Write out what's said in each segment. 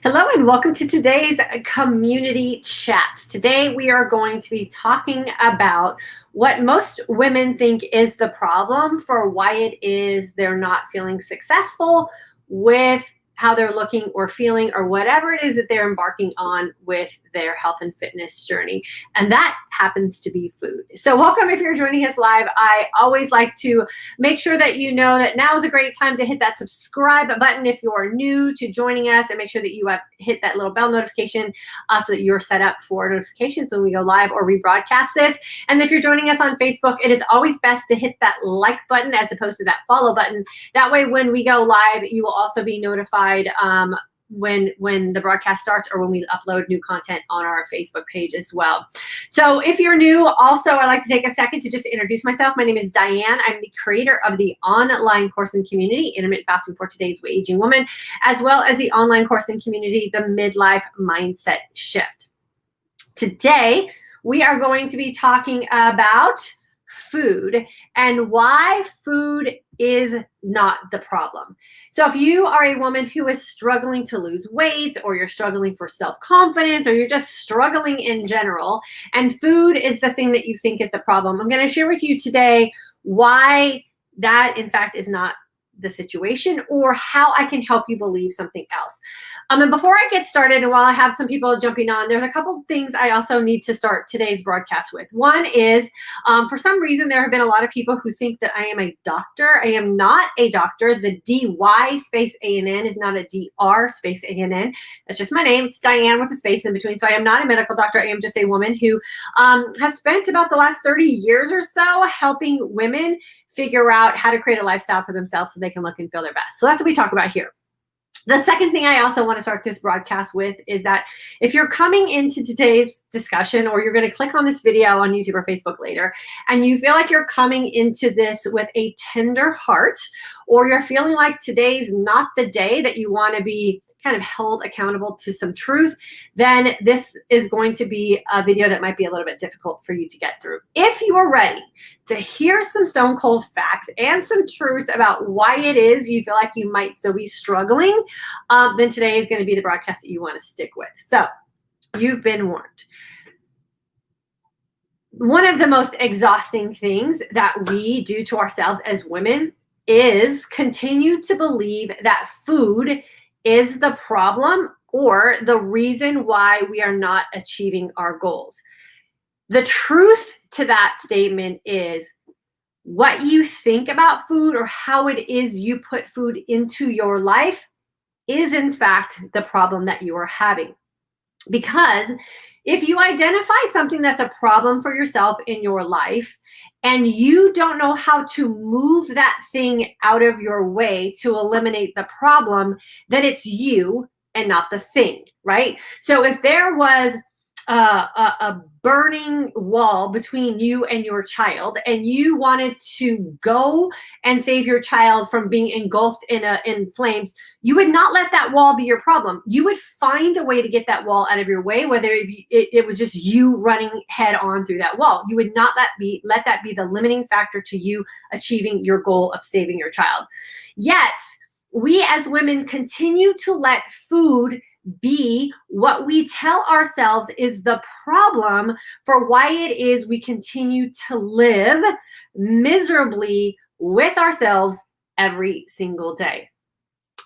Hello and welcome to today's community chat. Today we are going to be talking about what most women think is the problem for why it is they're not feeling successful with how they're looking or feeling or whatever it is that they're embarking on with their health and fitness journey. And that happens to be food. So welcome if you're joining us live. I always like to make sure that you know that now is a great time to hit that subscribe button if you're new to joining us, and make sure that you have hit that little bell notification so that you're set up for notifications when we go live or rebroadcast this. And if you're joining us on Facebook, it is always best to hit that like button as opposed to that follow button. That way, when we go live, you will also be notified when the broadcast starts or when we upload new content on our Facebook page as well. So if you're new, also, I'd like to take a second to just introduce myself. My name is Diane. I'm the creator of the online course and community, Intermittent Fasting for Today's Aging Woman, as well as the online course and community, the Midlife Mindset Shift. Today, we are going to be talking about food and why food is not the problem. So if you are a woman who is struggling to lose weight, or you're struggling for self-confidence, or you're just struggling in general, and food is the thing that you think is the problem, I'm going to share with you today why that in fact is not the situation, or how I can help you believe something else. And before I get started, and while I have some people jumping on, there's a couple of things I also need to start today's broadcast with. One is, for some reason, there have been a lot of people who think that I am a doctor. I am not a doctor. The DY space ANN is not a DR space ANN. That's just my name. It's Diane with a space in between. So I am not a medical doctor. I am just a woman who has spent about the last 30 years or so helping women figure out how to create a lifestyle for themselves so they can look and feel their best. So that's what we talk about here. The second thing I also want to start this broadcast with is that if you're coming into today's discussion, or you're going to click on this video on YouTube or Facebook later, and you feel like you're coming into this with a tender heart, or you're feeling like today's not the day that you want to be kind of held accountable to some truth, then this is going to be a video that might be a little bit difficult for you to get through. If you are ready to hear some stone cold facts and some truths about why it is you feel like you might still be struggling, then today is going to be the broadcast that you want to stick with. So you've been warned. One of the most exhausting things that we do to ourselves as women is continue to believe that food is the problem or the reason why we are not achieving our goals. The truth to that statement is what you think about food, or how it is you put food into your life, is in fact the problem that you are having. Because if you identify something that's a problem for yourself in your life, and you don't know how to move that thing out of your way to eliminate the problem, then it's you and not the thing, right? So if there was a burning wall between you and your child, and you wanted to go and save your child from being engulfed in flames, you would not let that wall be your problem. You would find a way to get that wall out of your way, whether it was just you running head on through that wall. You would not let that be the limiting factor to you achieving your goal of saving your child. Yet, we as women continue to let food be what we tell ourselves is the problem for why it is we continue to live miserably with ourselves every single day.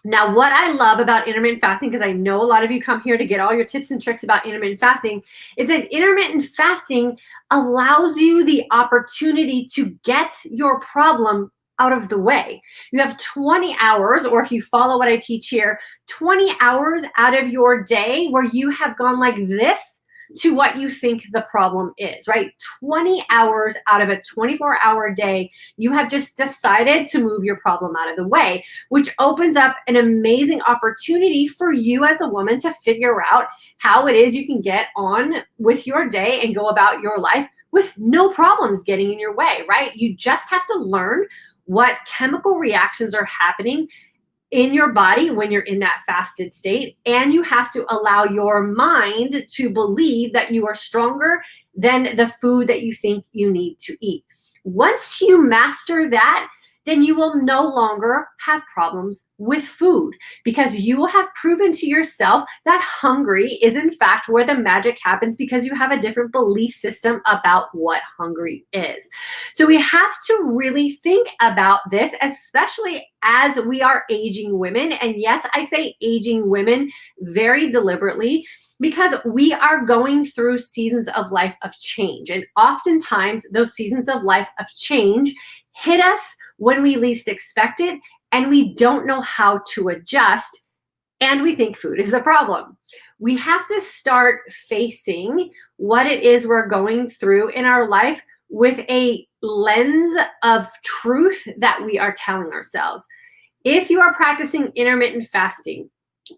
Now, what I love about intermittent fasting, because I know a lot of you come here to get all your tips and tricks about intermittent fasting, is that intermittent fasting allows you the opportunity to get your problem out of the way. You have 20 hours, or if you follow what I teach here, 20 hours out of your day where you have gone like this to what you think the problem is, right? 20 hours out of a 24-hour day, you have just decided to move your problem out of the way, which opens up an amazing opportunity for you as a woman to figure out how it is you can get on with your day and go about your life with no problems getting in your way, right? You just have to learn what chemical reactions are happening in your body when you're in that fasted state. And you have to allow your mind to believe that you are stronger than the food that you think you need to eat. Once you master that, then you will no longer have problems with food, because you will have proven to yourself that hungry is in fact where the magic happens, because you have a different belief system about what hungry is. So we have to really think about this, especially as we are aging women. And yes, I say aging women very deliberately, because we are going through seasons of life of change. And oftentimes those seasons of life of change hit us when we least expect it, and we don't know how to adjust, and we think food is the problem. We have to start facing what it is we're going through in our life with a lens of truth that we are telling ourselves. If you are practicing intermittent fasting,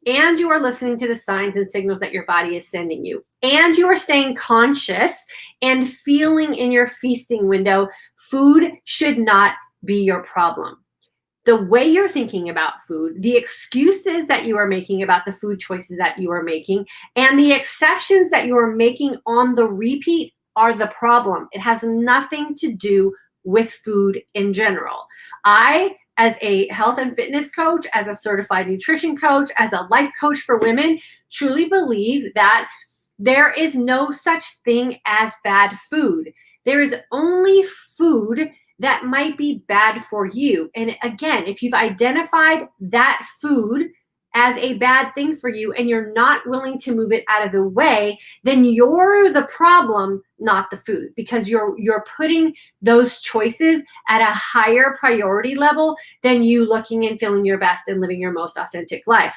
and you are listening to the signs and signals that your body is sending you, and you are staying conscious and feeling in your feasting window, food should not be your problem. The way you're thinking about food, the excuses that you are making about the food choices that you are making, and the exceptions that you are making on the repeat are the problem. It has nothing to do with food in general. I, as a health and fitness coach, as a certified nutrition coach, as a life coach for women, truly believe that there is no such thing as bad food. There is only food that might be bad for you. And again, if you've identified that food as a bad thing for you and you're not willing to move it out of the way, then you're the problem, not the food, because you're putting those choices at a higher priority level than you looking and feeling your best and living your most authentic life.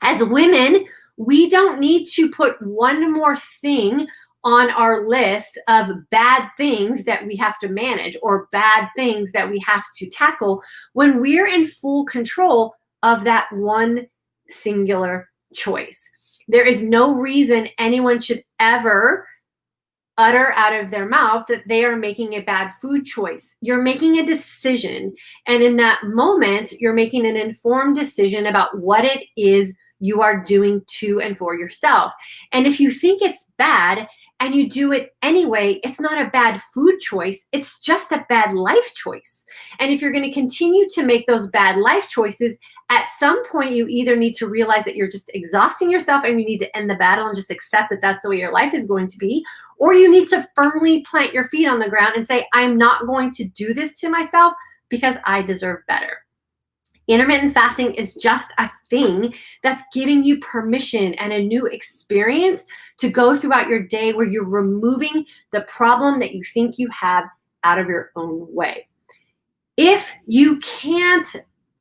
As women, we don't need to put one more thing on our list of bad things that we have to manage or bad things that we have to tackle when we're in full control of that one singular choice. There is no reason anyone should ever utter out of their mouth that they are making a bad food choice. You're making a decision, and in that moment, you're making an informed decision about what it is you are doing to and for yourself. And if you think it's bad and you do it anyway, it's not a bad food choice, it's just a bad life choice. And if you're going to continue to make those bad life choices, at some point you either need to realize that you're just exhausting yourself and you need to end the battle and just accept that that's the way your life is going to be, or you need to firmly plant your feet on the ground and say, I'm not going to do this to myself because I deserve better. Intermittent fasting is just a thing that's giving you permission and a new experience to go throughout your day where you're removing the problem that you think you have out of your own way. If you can't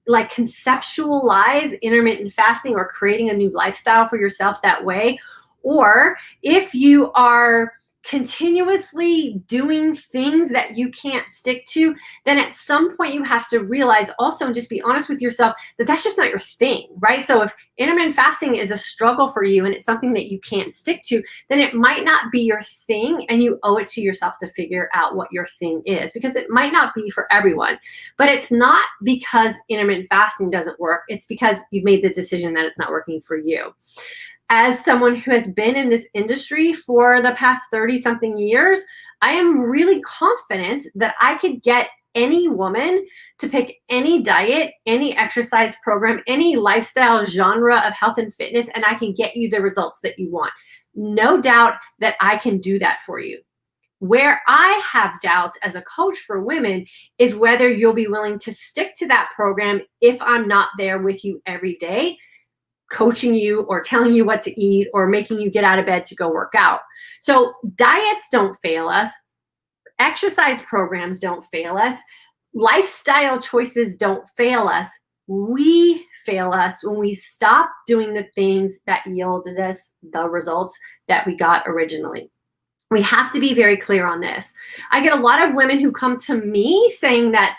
conceptualize intermittent fasting or creating a new lifestyle for yourself that way, or if you are continuously doing things that you can't stick to, then at some point you have to realize also, and just be honest with yourself, that that's just not your thing, right? So if intermittent fasting is a struggle for you and it's something that you can't stick to, then it might not be your thing, and you owe it to yourself to figure out what your thing is, because it might not be for everyone. But it's not because intermittent fasting doesn't work, it's because you've made the decision that it's not working for you. As someone who has been in this industry for the past 30-something years, I am really confident that I could get any woman to pick any diet, any exercise program, any lifestyle genre of health and fitness, and I can get you the results that you want. No doubt that I can do that for you. Where I have doubts as a coach for women is whether you'll be willing to stick to that program if I'm not there with you every day, coaching you or telling you what to eat or making you get out of bed to go work out. So diets don't fail us. Exercise programs don't fail us. Lifestyle choices don't fail us. We fail us when we stop doing the things that yielded us the results that we got originally. We have to be very clear on this. I get a lot of women who come to me saying that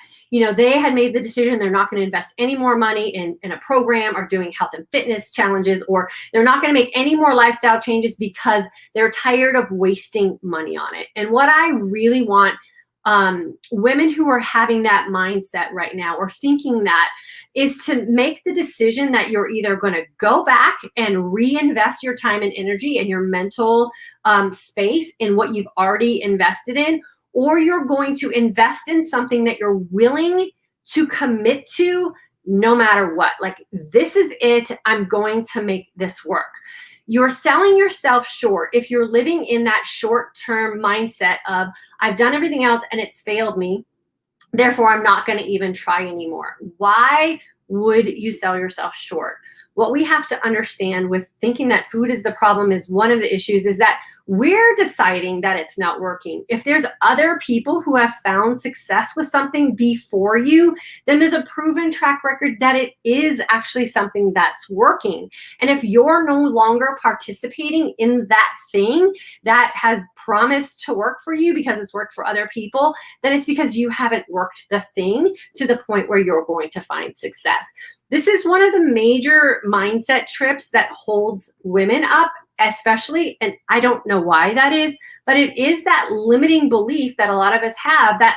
they had made the decision they're not going to invest any more money in a program or doing health and fitness challenges, or they're not going to make any more lifestyle changes because they're tired of wasting money on it. And what I really want women who are having that mindset right now or thinking that is to make the decision that you're either going to go back and reinvest your time and energy and your mental space in what you've already invested in, or you're going to invest in something that you're willing to commit to no matter what. Like, this is it. I'm going to make this work. You're selling yourself short if you're living in that short-term mindset of, I've done everything else and it's failed me, therefore I'm not going to even try anymore. Why would you sell yourself short? What we have to understand with thinking that food is the problem is one of the issues is that we're deciding that it's not working. If there's other people who have found success with something before you, then there's a proven track record that it is actually something that's working. And if you're no longer participating in that thing that has promised to work for you because it's worked for other people, then it's because you haven't worked the thing to the point where you're going to find success. This is one of the major mindset trips that holds women up, especially, and I don't know why that is, but it is that limiting belief that a lot of us have that,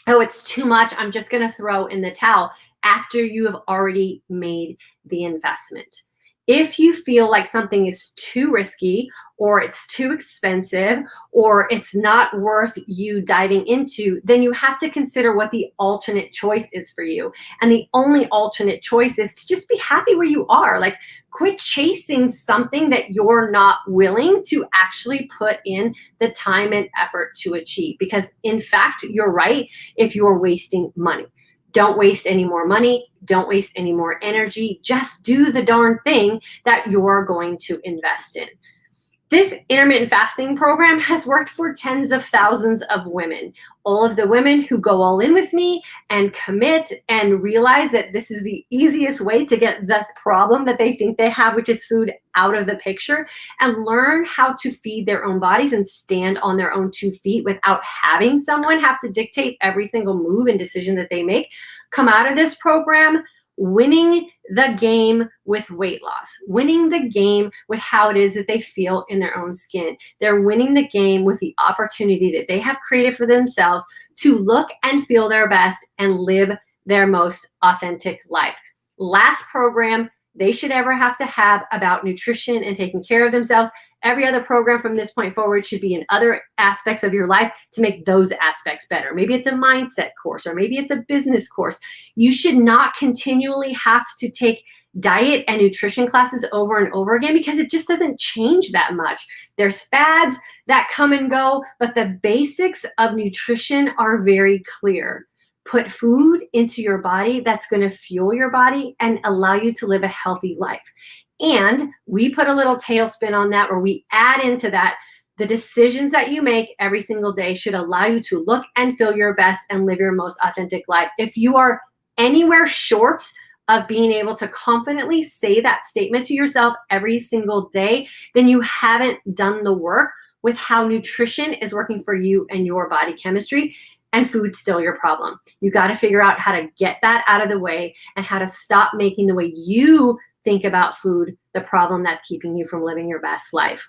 oh, it's too much, I'm just going to throw in the towel after you have already made the investment. If you feel like something is too risky or it's too expensive or it's not worth you diving into, then you have to consider what the alternate choice is for you. And the only alternate choice is to just be happy where you are. Like, quit chasing something that you're not willing to actually put in the time and effort to achieve. Because in fact, you're right if you're wasting money. Don't waste any more money. Don't waste any more energy. Just do the darn thing that you're going to invest in. This intermittent fasting program has worked for tens of thousands of women. All of the women who go all in with me and commit and realize that this is the easiest way to get the problem that they think they have, which is food, out of the picture, and learn how to feed their own bodies and stand on their own 2 feet without having someone have to dictate every single move and decision that they make, come out of this program winning the game with weight loss, winning the game with how it is that they feel in their own skin. They're winning the game with the opportunity that they have created for themselves to look and feel their best and live their most authentic life. Last program they should ever have to have about nutrition and taking care of themselves. Every other program from this point forward should be in other aspects of your life to make those aspects better. Maybe it's a mindset course or maybe it's a business course. You should not continually have to take diet and nutrition classes over and over again because it just doesn't change that much. There's fads that come and go, but the basics of nutrition are very clear. Put food into your body that's going to fuel your body and allow you to live a healthy life. And we put a little tailspin on that where we add into that the decisions that you make every single day should allow you to look and feel your best and live your most authentic life. If you are anywhere short of being able to confidently say that statement to yourself every single day, then you haven't done the work with how nutrition is working for you and your body chemistry. And food's still your problem. You got to figure out how to get that out of the way and how to stop making the way you think about food the problem that's keeping you from living your best life.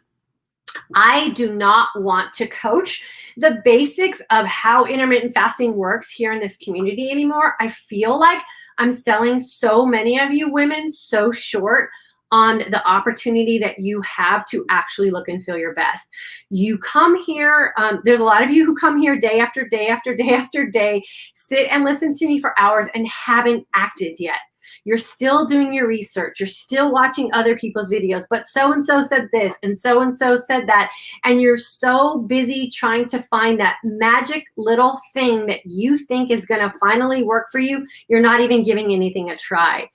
I do not want to coach the basics of how intermittent fasting works here in this community anymore. I feel like I'm selling so many of you women so short on the opportunity that you have to actually look and feel your best. You come here, there's a lot of you who come here day after day after day after day, sit and listen to me for hours and haven't acted yet. You're still doing your research. You're still watching other people's videos, but so-and-so said this and so-and-so said that. And you're so busy trying to find that magic little thing that you think is going to finally work for you. You're not even giving anything a try.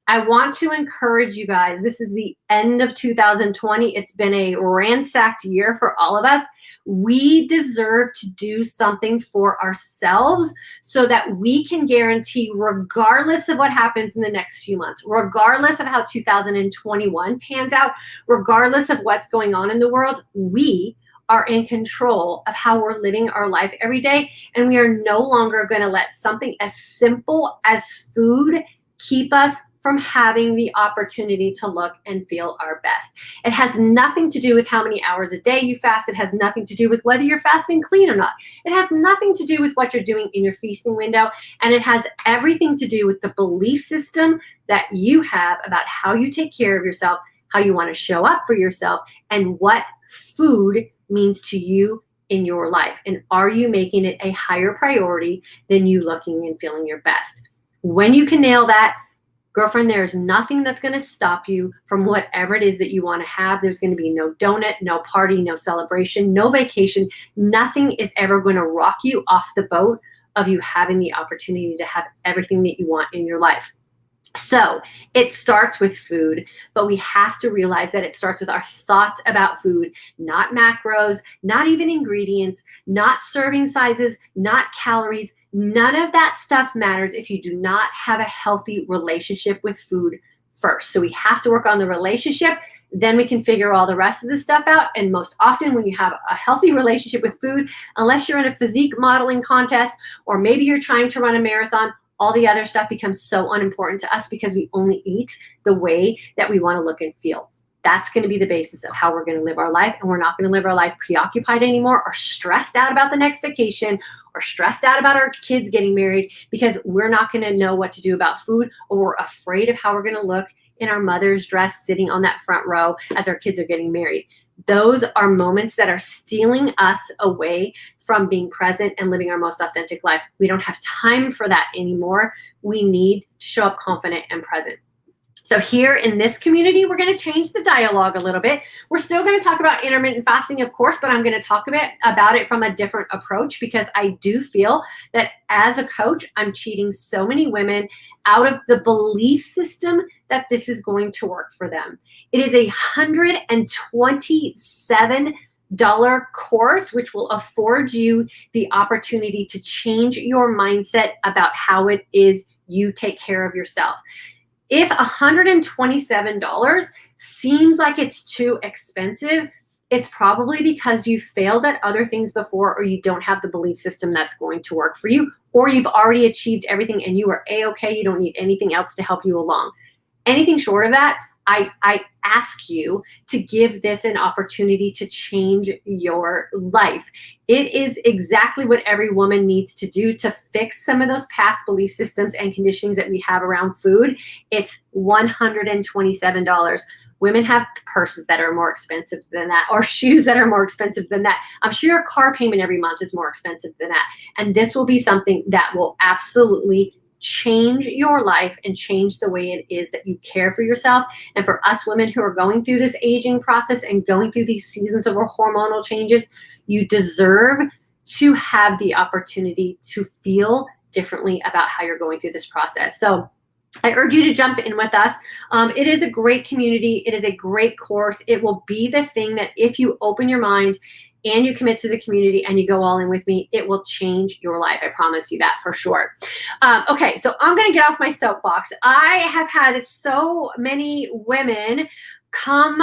I want to encourage you guys. This is the end of 2020. It's been a ransacked year for all of us. We deserve to do something for ourselves so that we can guarantee, regardless of what happens in the next few months, regardless of how 2021 pans out, regardless of what's going on in the world, we are in control of how we're living our life every day. And we are no longer going to let something as simple as food keep us from having the opportunity to look and feel our best. It has nothing to do with how many hours a day you fast. It has nothing to do with whether you're fasting clean or not. It has nothing to do with what you're doing in your feasting window. And it has everything to do with the belief system that you have about how you take care of yourself, how you want to show up for yourself, and what food means to you in your life? And are you making it a higher priority than you looking and feeling your best? When you can nail that, girlfriend, there's nothing that's going to stop you from whatever it is that you want to have. There's going to be no donut, no party, no celebration, no vacation. Nothing is ever going to rock you off the boat of you having the opportunity to have everything that you want in your life. So it starts with food, but we have to realize that it starts with our thoughts about food, not macros, not even ingredients, not serving sizes, not calories. None of that stuff matters if you do not have a healthy relationship with food first. So we have to work on the relationship. Then we can figure all the rest of the stuff out. And most often when you have a healthy relationship with food, unless you're in a physique modeling contest, or maybe you're trying to run a marathon, all the other stuff becomes so unimportant to us because we only eat the way that we want to look and feel. That's going to be the basis of how we're going to live our life. And we're not going to live our life preoccupied anymore or stressed out about the next vacation or stressed out about our kids getting married because we're not going to know what to do about food, or we're afraid of how we're going to look in our mother's dress sitting on that front row as our kids are getting married. Those are moments that are stealing us away from being present and living our most authentic life. We don't have time for that anymore. We need to show up confident and present. So here in this community, we're going to change the dialogue a little bit. We're still going to talk about intermittent fasting, of course, but I'm going to talk about it from a different approach, because I do feel that as a coach, I'm cheating so many women out of the belief system that this is going to work for them. It is a $127 course, which will afford you the opportunity to change your mindset about how it is you take care of yourself. If $127 seems like it's too expensive, it's probably because you failed at other things before, or you don't have the belief system that's going to work for you, or you've already achieved everything and you are A-okay. You don't need anything else to help you along. Anything short of that, I ask you to give this an opportunity to change your life. It is exactly what every woman needs to do to fix some of those past belief systems and conditionings that we have around food. It's $127. Women have purses that are more expensive than that, or shoes that are more expensive than that. I'm sure your car payment every month is more expensive than that. And this will be something that will absolutely change your life and change the way it is that you care for yourself. And for us women who are going through this aging process and going through these seasons of hormonal changes, you deserve to have the opportunity to feel differently about how you're going through this process. So I urge you to jump in with us. It is a great community. It is a great course. It will be the thing that if you open your mind and you commit to the community and you go all in with me, it will change your life. I promise you that for sure. Okay, so I'm going to get off my soapbox. I have had so many women come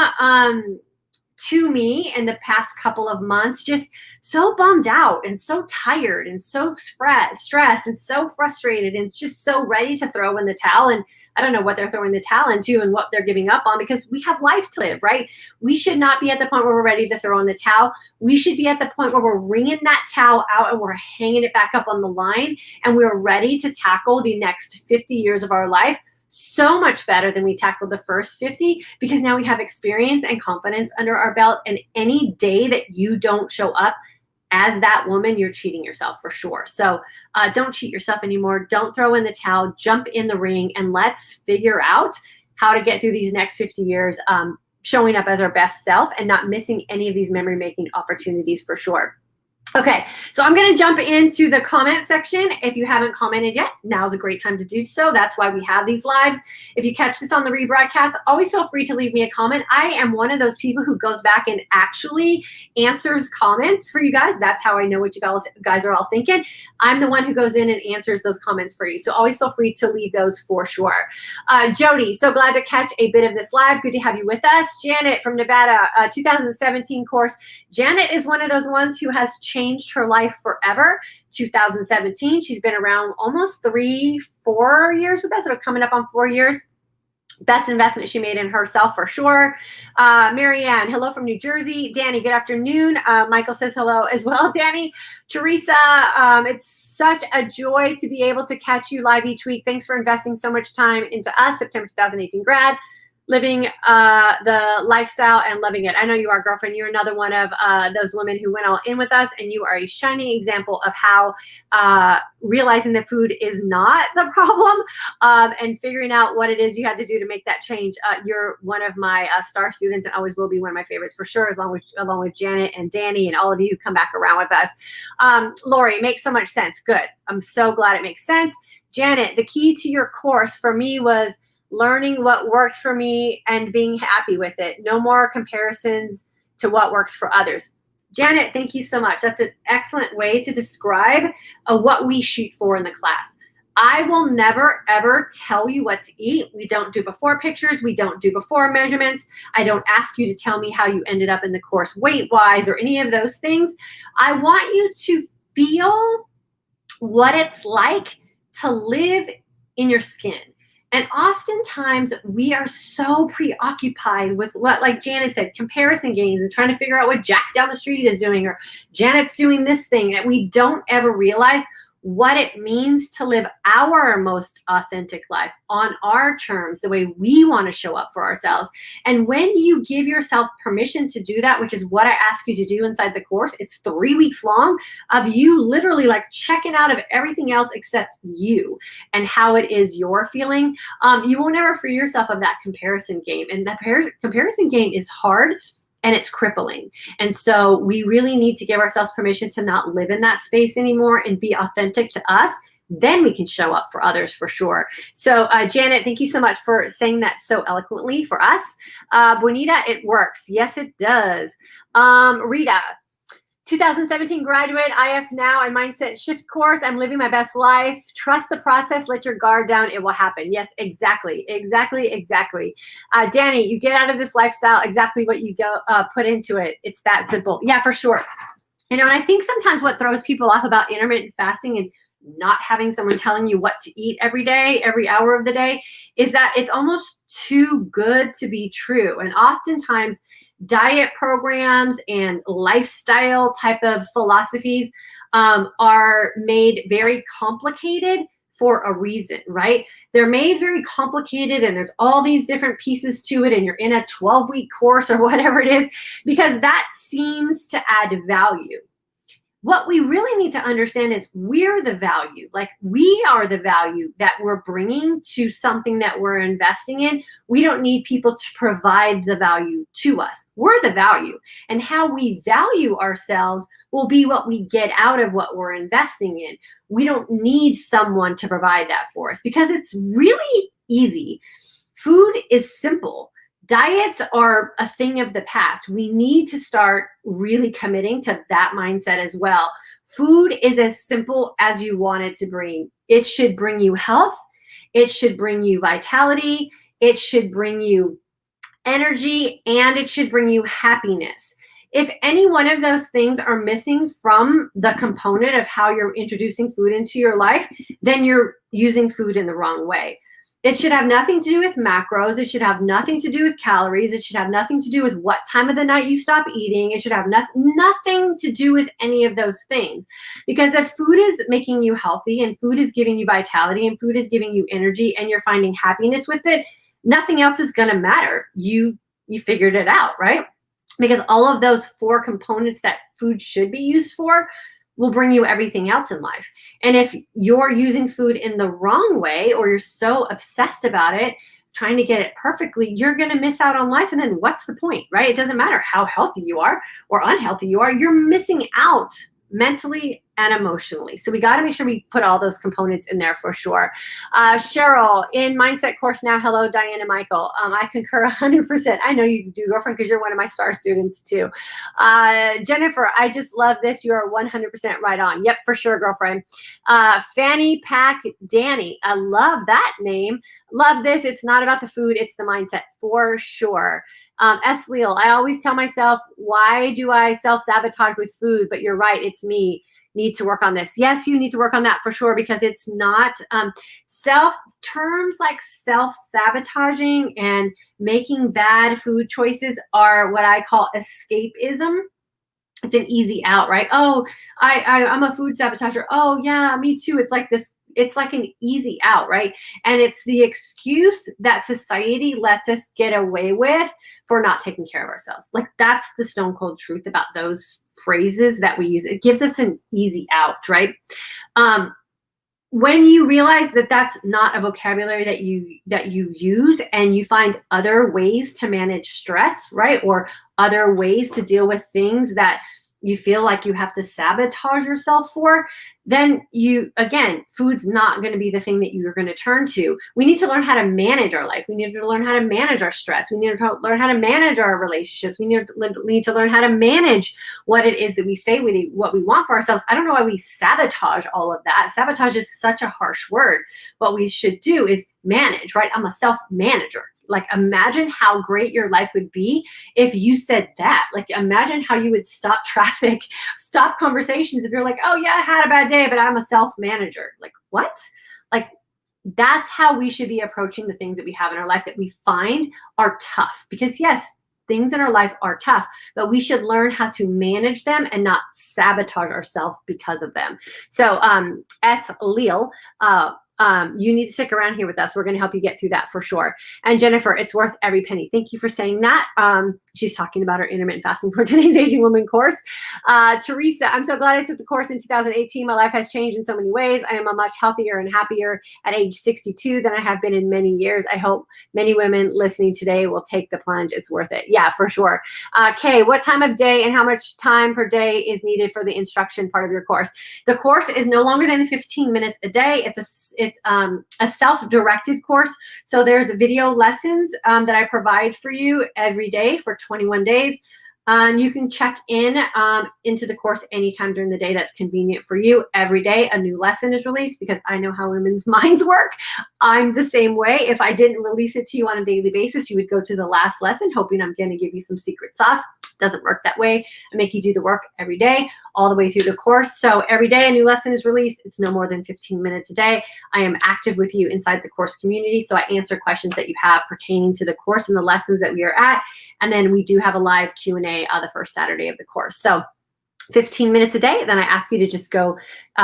to me in the past couple of months, just so bummed out and so tired and so stressed and so frustrated and just so ready to throw in the towel. And I don't know what they're throwing the towel into and what they're giving up on, because we have life to live, right? We should not be at the point where we're ready to throw in the towel. We should be at the point where we're wringing that towel out and we're hanging it back up on the line, and we're ready to tackle the next 50 years of our life so much better than we tackled the first 50, because now we have experience and confidence under our belt. And any day that you don't show up as that woman, you're cheating yourself for sure. So don't cheat yourself anymore. Don't throw in the towel, jump in the ring, and let's figure out how to get through these next 50 years showing up as our best self and not missing any of these memory-making opportunities for sure. Okay, so I'm going to jump into the comment section. If you haven't commented yet, now's a great time to do so. That's why we have these lives. If you catch this on the rebroadcast, always feel free to leave me a comment. I am one of those people who goes back and actually answers comments for you guys. That's how I know what you guys are all thinking. I'm the one who goes in and answers those comments for you. So always feel free to leave those for sure. Jody, so glad to catch a bit of this live. Good to have you with us. Janet from Nevada, 2017 course. Janet is one of those ones who has changed her life forever. 2017, she's been around almost 3-4 years with us. It'll coming up on 4 years. Best investment she made in herself for sure. Marianne, hello from New Jersey. Danny, good afternoon. Michael says hello as well. Danny, Teresa, it's such a joy to be able to catch you live each week. Thanks for investing so much time into us. September 2018 grad. living the lifestyle and loving it. I know you are, girlfriend. You're another one of those women who went all in with us, and you are a shining example of how realizing that food is not the problem, and figuring out what it is you had to do to make that change. You're one of my star students and always will be one of my favorites for sure, along with Janet and Danny and all of you who come back around with us. Lori, it makes so much sense. Good. I'm so glad it makes sense. Janet, the key to your course for me was learning what worked for me and being happy with it. No more comparisons to what works for others. Janet, thank you so much. That's an excellent way to describe what we shoot for in the class. I will never, ever tell you what to eat. We don't do before pictures. We don't do before measurements. I don't ask you to tell me how you ended up in the course weight-wise or any of those things. I want you to feel what it's like to live in your skin. And oftentimes we are so preoccupied with what, like Janet said, comparison games and trying to figure out what Jack down the street is doing or Janet's doing this thing, that we don't ever realize what it means to live our most authentic life on our terms, the way we want to show up for ourselves. And when you give yourself permission to do that, which is what I ask you to do inside the course, it's 3 weeks long of you literally like checking out of everything else except you and how it is you're feeling. You will never free yourself of that comparison game. And that comparison game is hard and it's crippling. And so we really need to give ourselves permission to not live in that space anymore and be authentic to us. Then we can show up for others for sure. So Janet, thank you so much for saying that so eloquently for us. Bonita, it works. Yes, it does. Rita, 2017 graduate, IF Now and Mindset Shift course. I'm living my best life. Trust the process. Let your guard down. It will happen. Yes, exactly. Danny, you get out of this lifestyle exactly what you go put into it. It's that simple. Yeah, for sure. And I think sometimes what throws people off about intermittent fasting and not having someone telling you what to eat every day, every hour of the day, is that it's almost too good to be true. And oftentimes diet programs and lifestyle type of philosophies are made very complicated for a reason, right? They're made very complicated and there's all these different pieces to it and you're in a 12-week course or whatever it is, because that seems to add value. What we really need to understand is we're the value. Like we are the value that we're bringing to something that we're investing in. We don't need people to provide the value to us. We're the value. And how we value ourselves will be what we get out of what we're investing in. We don't need someone to provide that for us because it's really easy. Food is simple. Diets are a thing of the past. We need to start really committing to that mindset as well. Food is as simple as you want it to bring. It should bring you health. It should bring you vitality. It should bring you energy, and it should bring you happiness. If any one of those things are missing from the component of how you're introducing food into your life, then you're using food in the wrong way. It should have nothing to do with macros. It should have nothing to do with calories. It should have nothing to do with what time of the night you stop eating. It should have nothing to do with any of those things. Because if food is making you healthy and food is giving you vitality and food is giving you energy and you're finding happiness with it, nothing else is going to matter. You figured it out, right? Because all of those 4 components that food should be used for will bring you everything else in life. And if you're using food in the wrong way, or you're so obsessed about it, trying to get it perfectly, you're going to miss out on life. And then what's the point, right? It doesn't matter how healthy you are or unhealthy you are. You're missing out mentally and emotionally. So we got to make sure we put all those components in there for sure. Cheryl, in Mindset course now. Hello, Diane and Michael. I concur 100%. I know you do, girlfriend, because you're one of my star students too. Jennifer, I just love this. You are 100% right on. Yep, for sure, girlfriend. Fanny Pack Danny. I love that name. Love this. It's not about the food. It's the mindset for sure. S. Leal, I always tell myself, why do I self-sabotage with food? But you're right. It's me. Need to work on this. Yes, you need to work on that for sure, because it's not terms like self-sabotaging and making bad food choices are what I call escapism. It's an easy out, right? Oh, I'm a food sabotager. Oh yeah, me too. It's like this it's like an easy out, right? And it's the excuse that society lets us get away with for not taking care of ourselves. Like, that's the stone cold truth about those phrases that we use. It gives us an easy out, right? When you realize that that's not a vocabulary that you use, and you find other ways to manage stress, right? Or other ways to deal with things that you feel like you have to sabotage yourself for, then food's not going to be the thing that you're going to turn to. We need to learn how to manage our life. We need to learn how to manage our stress. We need to learn how to manage our relationships. We need to learn how to manage what it is that we say, what we want for ourselves. I don't know why we sabotage all of that. Sabotage is such a harsh word. What we should do is manage, right? I'm a self-manager. Like, imagine how great your life would be if you said that. Like, imagine how you would stop traffic, stop conversations if you're like, oh yeah, I had a bad day, but I'm a self-manager. Like, what? Like, that's how we should be approaching the things that we have in our life that we find are tough. Because yes, things in our life are tough, but we should learn how to manage them and not sabotage ourselves because of them. So S. Leal, you need to stick around here with us. We're going to help you get through that for sure. And Jennifer, it's worth every penny. Thank you for saying that. She's talking about her intermittent fasting for today's Aging Woman course. Teresa, I'm so glad I took the course in 2018. My life has changed in so many ways. I am a much healthier and happier at age 62 than I have been in many years. I hope many women listening today will take the plunge. It's worth it. Yeah, for sure. Kay, what time of day and how much time per day is needed for the instruction part of your course? The course is no longer than 15 minutes a day. It's a self-directed course. So there's video lessons that I provide for you every day for 21 days. And you can check in into the course anytime during the day that's convenient for you. Every day a new lesson is released because I know how women's minds work. I'm the same way. If I didn't release it to you on a daily basis, you would go to the last lesson hoping I'm going to give you some secret sauce. Doesn't work that way. I make you do the work every day, all the way through the course. So every day a new lesson is released. It's no more than 15 minutes a day. I am active with you inside the course community. So I answer questions that you have pertaining to the course and the lessons that we are at. And then we do have a live Q&A the first Saturday of the course. So 15 minutes a day. Then I ask you to just go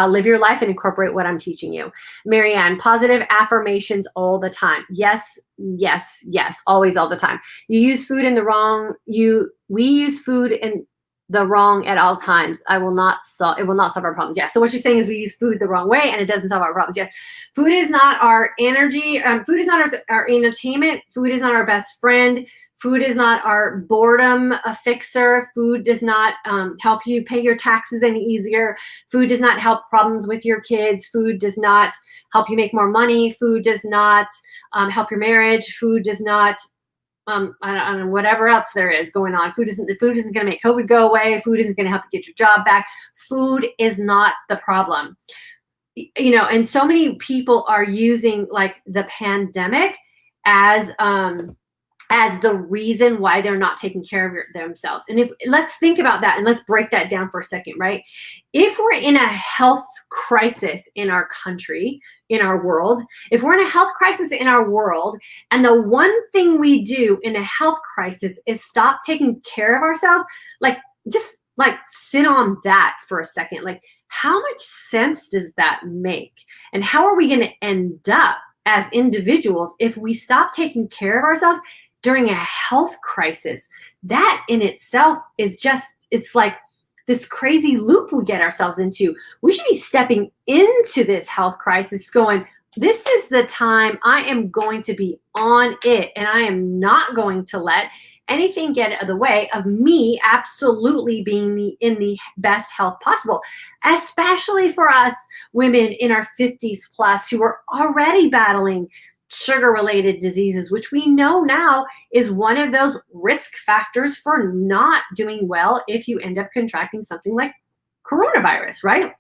live your life and incorporate what I'm teaching you. Marianne, positive affirmations all the time. Yes, yes, yes, always, all the time. You use food in the wrong. We use food in the wrong at all times. It will not solve our problems. Yes. So what she's saying is we use food the wrong way and it doesn't solve our problems. Yes. Food is not our energy. Food is not our entertainment. Food is not our best friend. Food is not our boredom fixer. Food does not help you pay your taxes any easier. Food does not help problems with your kids. Food does not help you make more money. Food does not help your marriage. Food does not, I don't know, whatever else there is going on. Food isn't going to make COVID go away. Food isn't going to help you get your job back. Food is not the problem. You know, and so many people are using like the pandemic as the reason why they're not taking care of themselves. And let's think about that and let's break that down for a second, right? If we're in a health crisis in our country, in our world, if we're in a health crisis in our world, and the one thing we do in a health crisis is stop taking care of ourselves, just sit on that for a second. Like, how much sense does that make? And how are we going to end up as individuals if we stop taking care of ourselves during a health crisis? That in itself is it's like this crazy loop we get ourselves into. We should be stepping into this health crisis going, this is the time I am going to be on it, and I am not going to let anything get in the way of me absolutely being in the best health possible, especially for us women in our 50s plus who are already battling sugar-related diseases, which we know now is one of those risk factors for not doing well if you end up contracting something like coronavirus, right?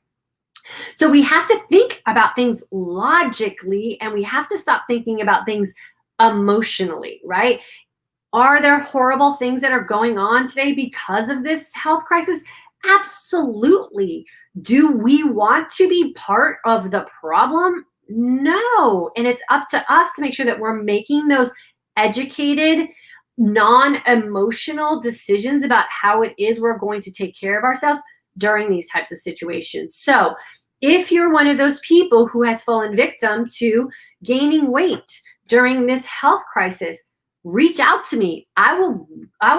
So we have to think about things logically, and we have to stop thinking about things emotionally, right? Are there horrible things that are going on today because of this health crisis? Absolutely. Do we want to be part of the problem? No. And it's up to us to make sure that we're making those educated, non-emotional decisions about how it is we're going to take care of ourselves during these types of situations. So If you're one of those people who has fallen victim to gaining weight during this health crisis, reach out to me. I will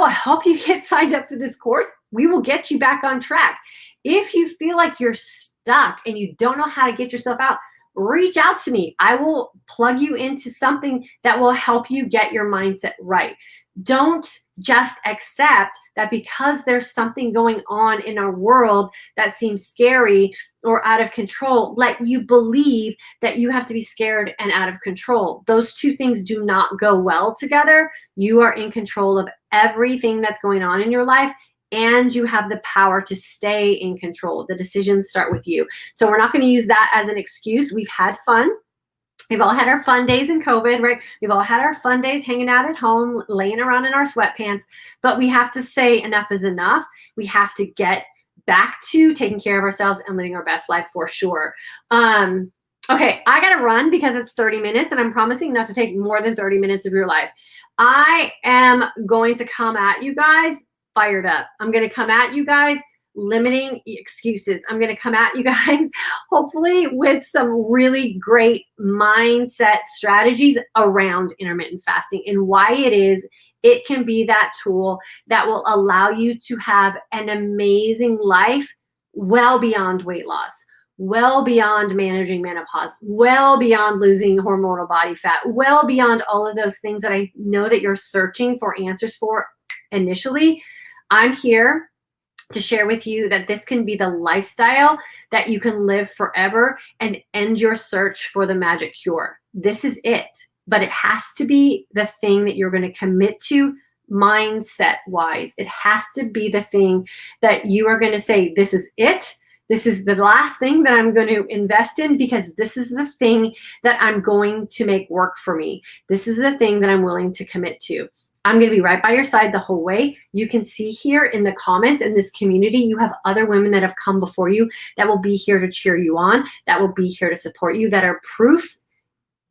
help you get signed up for this course. We will get you back on track. If you feel like you're stuck and you don't know how to get yourself out, reach out to me. I will plug you into something that will help you get your mindset right. Don't just accept that because there's something going on in our world that seems scary or out of control, let you believe that you have to be scared and out of control. Those two things do not go well together. You are in control of everything that's going on in your life, and you have the power to stay in control. The decisions start with you. So we're not going to use that as an excuse. We've had fun. We've all had our fun days in COVID, right? We've all had our fun days hanging out at home, laying around in our sweatpants, but we have to say enough is enough. We have to get back to taking care of ourselves and living our best life for sure. Okay, I gotta run because it's 30 minutes and I'm promising not to take more than 30 minutes of your life. I am going to come at you guys fired up. I'm gonna come at you guys limiting excuses. I'm going to come at you guys hopefully with some really great mindset strategies around intermittent fasting and why it can be that tool that will allow you to have an amazing life well beyond weight loss, well beyond managing menopause, well beyond losing hormonal body fat, well beyond all of those things that I know that you're searching for answers for initially. I'm here to share with you that this can be the lifestyle that you can live forever and end your search for the magic cure. This is it, but it has to be the thing that you're going to commit to mindset wise. It has to be the thing that you are going to say, this is it. This is the last thing that I'm going to invest in because this is the thing that I'm going to make work for me. This is the thing that I'm willing to commit to. I'm going to be right by your side the whole way. You can see here in the comments in this community, you have other women that have come before you that will be here to cheer you on, that will be here to support you, that are proof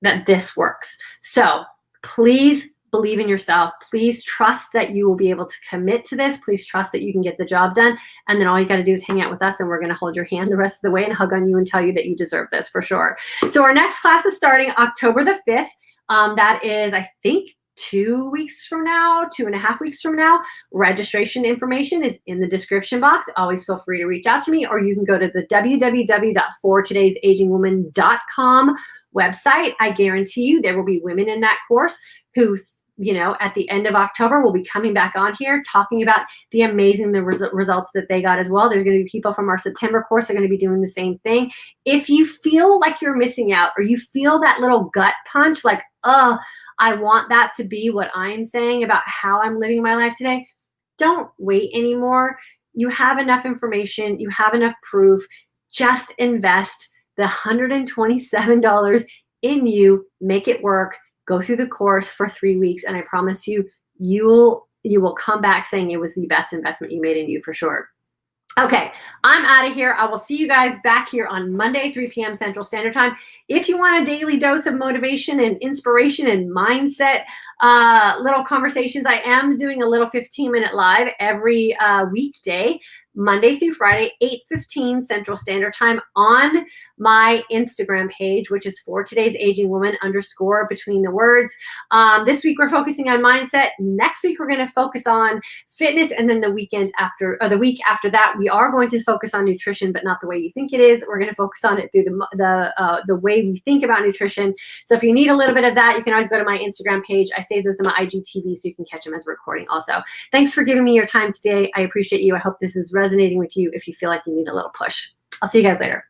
that this works. So please believe in yourself. Please trust that you will be able to commit to this. Please trust that you can get the job done. And then all you got to do is hang out with us and we're going to hold your hand the rest of the way and hug on you and tell you that you deserve this for sure. So our next class is starting October the 5th. That is, I think, 2 weeks from now, 2.5 weeks from now. Registration information is in the description box. Always feel free to reach out to me, or you can go to the www.fortodaysagingwoman.com website. I guarantee you there will be women in that course who, at the end of October will be coming back on here talking about the amazing results that they got as well. There's going to be people from our September course that are going to be doing the same thing. If you feel like you're missing out or you feel that little gut punch like, I want that to be what I'm saying about how I'm living my life today, don't wait anymore. You have enough information. You have enough proof. Just invest the $127 in you. Make it work. Go through the course for 3 weeks. And I promise you, you will come back saying it was the best investment you made in you for sure. Okay, I'm out of here. I will see you guys back here on Monday, 3 p.m. Central Standard Time. If you want a daily dose of motivation and inspiration and mindset, little conversations, I am doing a little 15-minute live every weekday, Monday through Friday, 8:15 Central Standard Time on my Instagram page, which is For Today's Aging Woman _ between the words. This week we're focusing on mindset. Next week we're going to focus on fitness, and then the week after that we are going to focus on nutrition, but not the way you think it is. We're going to focus on it through the way we think about nutrition. So if you need a little bit of that, you can always go to my Instagram page. I save those in my IGTV so you can catch them as a recording also. Thanks for giving me your time today. I appreciate you. I hope this is resonating with you if you feel like you need a little push. I'll see you guys later.